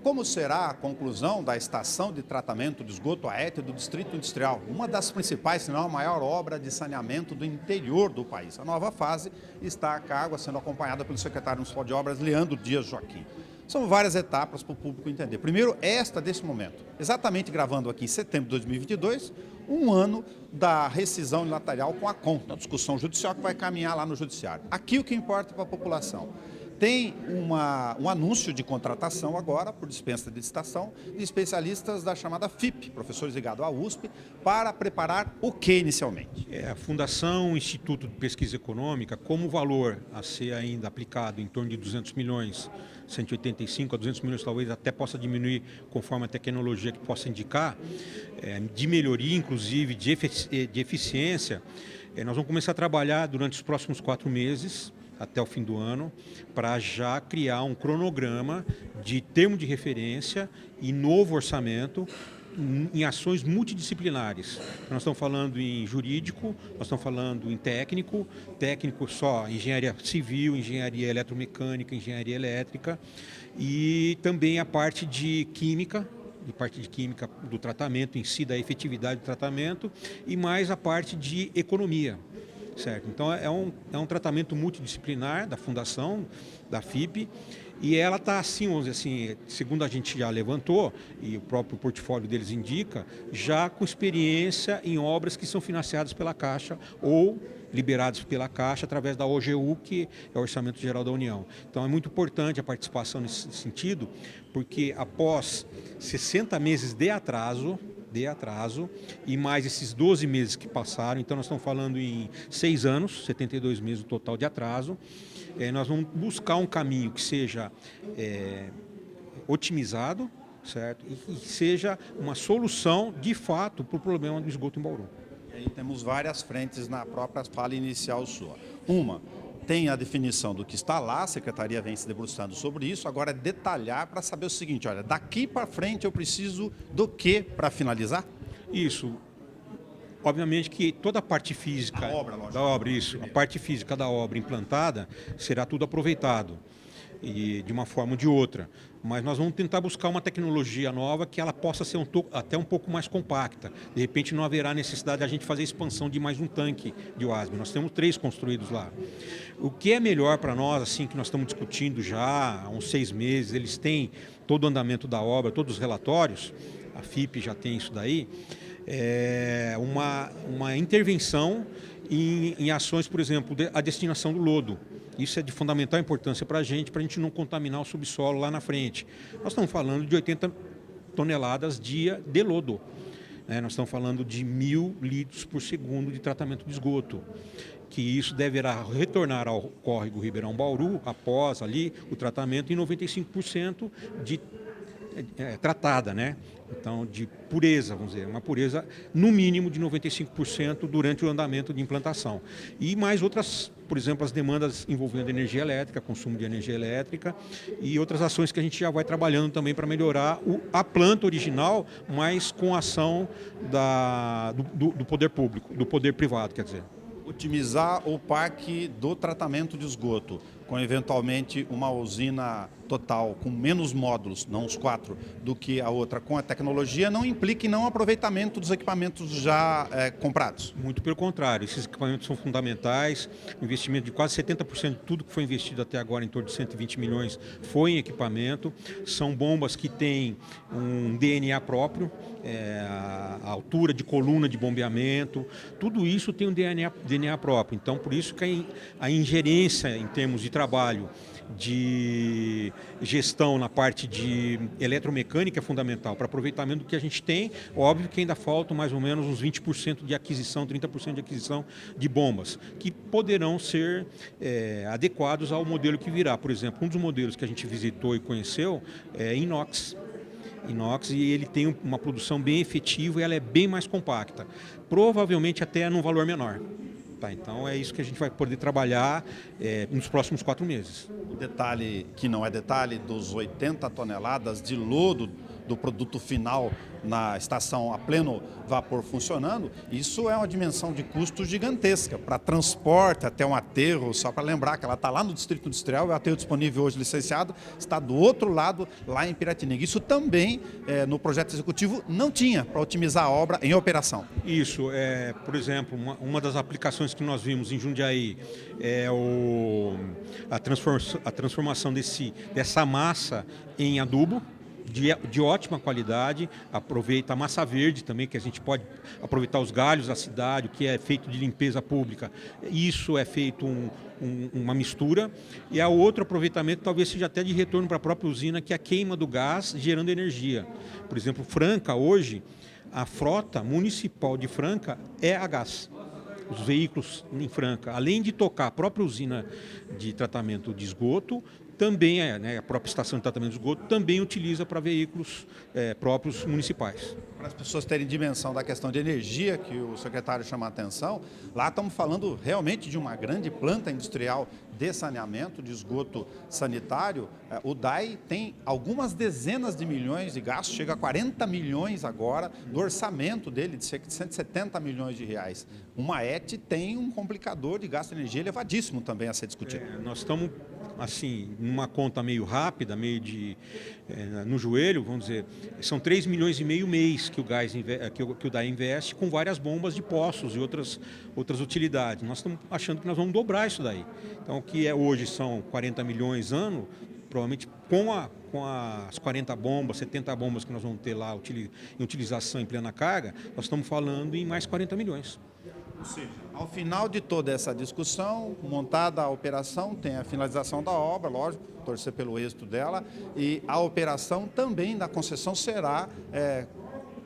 Como será a conclusão da estação de tratamento de esgoto Aete do Distrito Industrial, uma das principais, se não a maior obra de saneamento do interior do país? A nova fase está a cargo, sendo acompanhada pelo secretário municipal de obras, Leandro Dias Joaquim. São várias etapas para o público entender. Primeiro, esta desse momento, exatamente gravando aqui em setembro de 2022, um ano da rescisão unilateral com a COM, da discussão judicial que vai caminhar lá no judiciário. Aqui o que importa para a população. Tem um anúncio de contratação agora, por dispensa de licitação, de especialistas da chamada FIP, professores ligados à USP, para preparar o que inicialmente? A Fundação Instituto de Pesquisa Econômica, como o valor a ser ainda aplicado em torno de 200 milhões, 185 a 200 milhões talvez até possa diminuir conforme a tecnologia que possa indicar, de melhoria inclusive, de eficiência, nós vamos começar a trabalhar durante os próximos 4 meses, até o fim do ano, para já criar um cronograma de termo de referência e novo orçamento em ações multidisciplinares. Nós estamos falando em jurídico, nós estamos falando em técnico só engenharia civil, engenharia eletromecânica, engenharia elétrica e também a parte de química, do tratamento em si, da efetividade do tratamento e mais a parte de economia. Certo. Então é um tratamento multidisciplinar da Fundação, da FIP, e ela está assim, vamos dizer assim, segundo a gente já levantou, e o próprio portfólio deles indica, já com experiência em obras que são financiadas pela Caixa ou liberadas pela Caixa através da OGU, que é o Orçamento Geral da União. Então é muito importante a participação nesse sentido, porque após 60 meses de atraso e mais esses 12 meses que passaram, então nós estamos falando em 6 anos, 72 meses o total de atraso, nós vamos buscar um caminho que seja otimizado, certo? E que seja uma solução de fato para o problema do esgoto em Bauru. E aí temos várias frentes na própria fala inicial sua. Uma, tem a definição do que está lá, a Secretaria vem se debruçando sobre isso, agora é detalhar para saber o seguinte, olha, daqui para frente eu preciso do que para finalizar? Isso. Obviamente que toda a parte física a parte física da obra implantada será tudo aproveitado e de uma forma ou de outra. Mas nós vamos tentar buscar uma tecnologia nova que ela possa ser até um pouco mais compacta. De repente não haverá necessidade de a gente fazer a expansão de mais um tanque de WASB. Nós temos 3 construídos lá. O que é melhor para nós, assim, que nós estamos discutindo já há uns 6 meses, eles têm todo o andamento da obra, todos os relatórios, a FIP já tem isso daí, uma intervenção em ações, por exemplo, a destinação do lodo. Isso é de fundamental importância para a gente não contaminar o subsolo lá na frente. Nós estamos falando de 80 toneladas dia de lodo. Nós estamos falando de 1.000 litros por segundo de tratamento de esgoto. Que isso deverá retornar ao córrego Ribeirão Bauru, após ali o tratamento, em 95% de tratada, né? Então, de pureza, vamos dizer, uma pureza no mínimo de 95% durante o andamento de implantação. E mais outras, por exemplo, as demandas envolvendo energia elétrica, consumo de energia elétrica e outras ações que a gente já vai trabalhando também para melhorar a planta original, mas com a ação do poder público, do poder privado, quer dizer. Otimizar o parque do tratamento de esgoto, com eventualmente uma usina total com menos módulos, não os 4, do que a outra com a tecnologia, não implica em não aproveitamento dos equipamentos já comprados? Muito pelo contrário, esses equipamentos são fundamentais, investimento de quase 70% de tudo que foi investido até agora, em torno de 120 milhões, foi em equipamento, são bombas que têm um DNA próprio, a altura de coluna de bombeamento, tudo isso tem um DNA próprio, então por isso que a ingerência em termos de trabalho, de gestão na parte de eletromecânica é fundamental para aproveitamento do que a gente tem. Óbvio que ainda faltam mais ou menos uns 20% de aquisição, 30% de aquisição de bombas, que poderão ser adequados ao modelo que virá. Por exemplo, um dos modelos que a gente visitou e conheceu é inox, e ele tem uma produção bem efetiva e ela é bem mais compacta, provavelmente até num valor menor. Tá, então é isso que a gente vai poder trabalhar nos próximos 4 meses. O detalhe, que não é detalhe, dos 80 toneladas de lodo do produto final na estação a pleno vapor funcionando, isso é uma dimensão de custo gigantesca para transporte até um aterro, só para lembrar que ela está lá no Distrito Industrial, o aterro disponível hoje licenciado está do outro lado, lá em Piratininga. Isso também, no projeto executivo, não tinha para otimizar a obra em operação. Isso, por exemplo, uma das aplicações que nós vimos em Jundiaí é a transformação dessa massa em adubo, de ótima qualidade, aproveita a massa verde também, que a gente pode aproveitar os galhos da cidade, o que é feito de limpeza pública. Isso é feito uma mistura. E há outro aproveitamento, talvez seja até de retorno para a própria usina, que é a queima do gás gerando energia. Por exemplo, Franca, hoje, a frota municipal de Franca é a gás. Os veículos em Franca, além de tocar a própria usina de tratamento de esgoto, também a própria estação de tratamento de esgoto também utiliza para veículos próprios municipais. Para as pessoas terem dimensão da questão de energia que o secretário chama a atenção, lá estamos falando realmente de uma grande planta industrial de saneamento de esgoto sanitário. O DAI tem algumas dezenas de milhões de gastos, chega a 40 milhões agora do orçamento dele, de cerca de 170 milhões de reais. Uma ET tem um complicador de gasto de energia elevadíssimo também a ser discutido. Nós estamos, assim, numa conta meio rápida, meio no joelho, vamos dizer, são 3 milhões e meio mês que o DAI investe com várias bombas de poços e outras utilidades. Nós estamos achando que nós vamos dobrar isso daí. Então, o que hoje são 40 milhões ano, provavelmente com as 40 bombas, 70 bombas que nós vamos ter lá em utilização em plena carga, nós estamos falando em mais 40 milhões. Ou seja, ao final de toda essa discussão, montada a operação, tem a finalização da obra, lógico, torcer pelo êxito dela, e a operação também da concessão será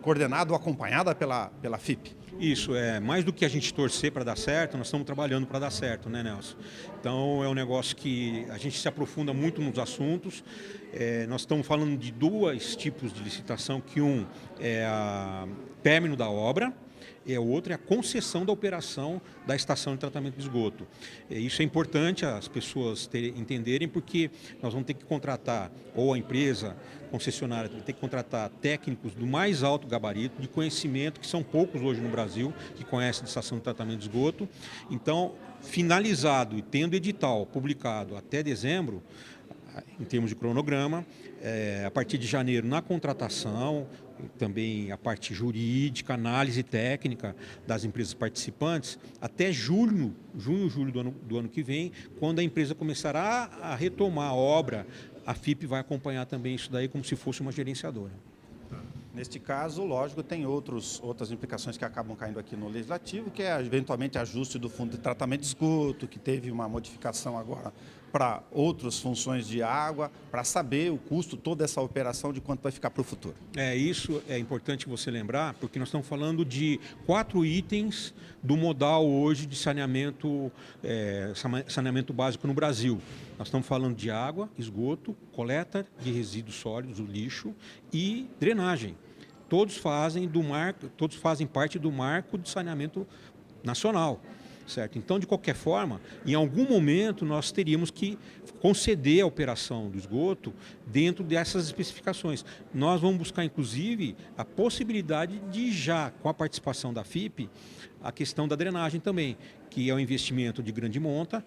coordenada ou acompanhada pela FIP. Isso, mais do que a gente torcer para dar certo, nós estamos trabalhando para dar certo, né, Nelson? Então, é um negócio que a gente se aprofunda muito nos assuntos. Nós estamos falando de dois tipos de licitação, que um é a término da obra, e o outro é a concessão da operação da estação de tratamento de esgoto. Isso é importante as pessoas entenderem, porque nós vamos ter que contratar, ou a empresa concessionária vai ter que contratar técnicos do mais alto gabarito, de conhecimento, que são poucos hoje no Brasil, que conhecem de estação de tratamento de esgoto. Então, finalizado e tendo edital publicado até dezembro, em termos de cronograma, a partir de janeiro na contratação, também a parte jurídica, análise técnica das empresas participantes, até junho, julho do ano que vem, quando a empresa começará a retomar a obra, a FIP vai acompanhar também isso daí como se fosse uma gerenciadora. Neste caso, lógico, tem outras implicações que acabam caindo aqui no Legislativo, que é eventualmente ajuste do Fundo de Tratamento de Esgoto, que teve uma modificação agora para outras funções de água, para saber o custo, toda essa operação, de quanto vai ficar para o futuro. Isso é importante você lembrar, porque nós estamos falando de 4 itens do modal hoje de saneamento básico no Brasil. Nós estamos falando de água, esgoto, coleta de resíduos sólidos, o lixo, e drenagem. Todos fazem parte do marco de saneamento nacional. Certo? Então, de qualquer forma, em algum momento nós teríamos que conceder a operação do esgoto dentro dessas especificações. Nós vamos buscar, inclusive, a possibilidade de já, com a participação da FIP, a questão da drenagem também, que é um investimento de grande monta.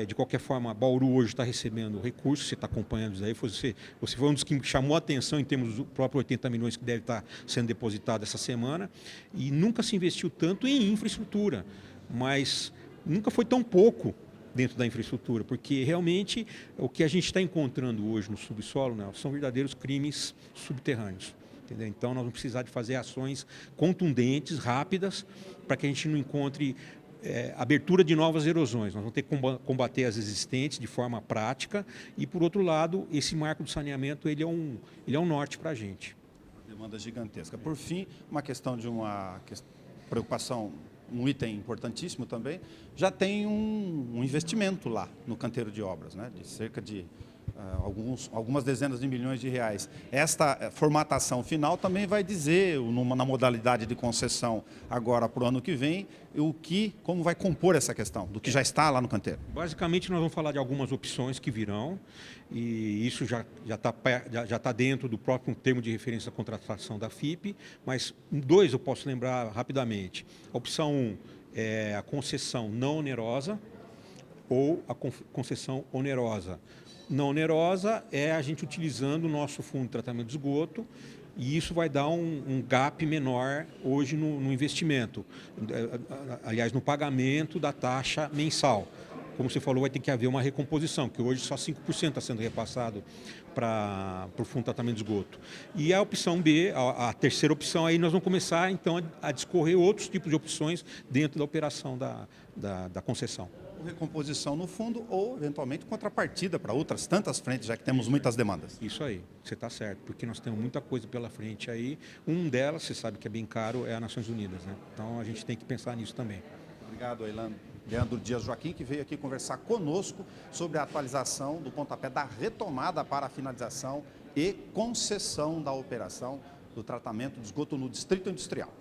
De qualquer forma, Bauru hoje está recebendo recursos, você está acompanhando isso aí, você foi um dos que chamou a atenção em termos do próprio 80 milhões que deve estar sendo depositado essa semana, e nunca se investiu tanto em infraestrutura. Mas nunca foi tão pouco dentro da infraestrutura, porque realmente o que a gente está encontrando hoje no subsolo, né, são verdadeiros crimes subterrâneos. Entendeu? Então nós vamos precisar de fazer ações contundentes, rápidas, para que a gente não encontre abertura de novas erosões. Nós vamos ter que combater as existentes de forma prática e, por outro lado, esse marco do saneamento ele é um norte para a gente. Demanda gigantesca. Por fim, uma questão de uma preocupação, um item importantíssimo também, já tem um investimento lá no canteiro de obras, né, de cerca de algumas dezenas de milhões de reais. Esta formatação final também vai dizer, na modalidade de concessão agora para o ano que vem, como vai compor essa questão, do que já está lá no canteiro. Basicamente, nós vamos falar de algumas opções que virão, e isso já está dentro do próprio termo de referência da contratação da FIP, mas dois eu posso lembrar rapidamente. A opção 1 é a concessão não onerosa ou a concessão onerosa. Não onerosa é a gente utilizando o nosso fundo de tratamento de esgoto, e isso vai dar um gap menor hoje no investimento, aliás, no pagamento da taxa mensal. Como você falou, vai ter que haver uma recomposição, que hoje só 5% está sendo repassado para o fundo de tratamento de esgoto. E a opção B, a terceira opção, aí nós vamos começar então a discorrer outros tipos de opções dentro da operação da concessão. Recomposição no fundo ou, eventualmente, contrapartida para outras tantas frentes, já que temos muitas demandas. Isso aí, você está certo, porque nós temos muita coisa pela frente aí. Um delas, você sabe que é bem caro, é as Nações Unidas, né? Então a gente tem que pensar nisso também. Obrigado, Leandro Dias Joaquim, que veio aqui conversar conosco sobre a atualização do pontapé da retomada para a finalização e concessão da operação do tratamento de esgoto no Distrito Industrial.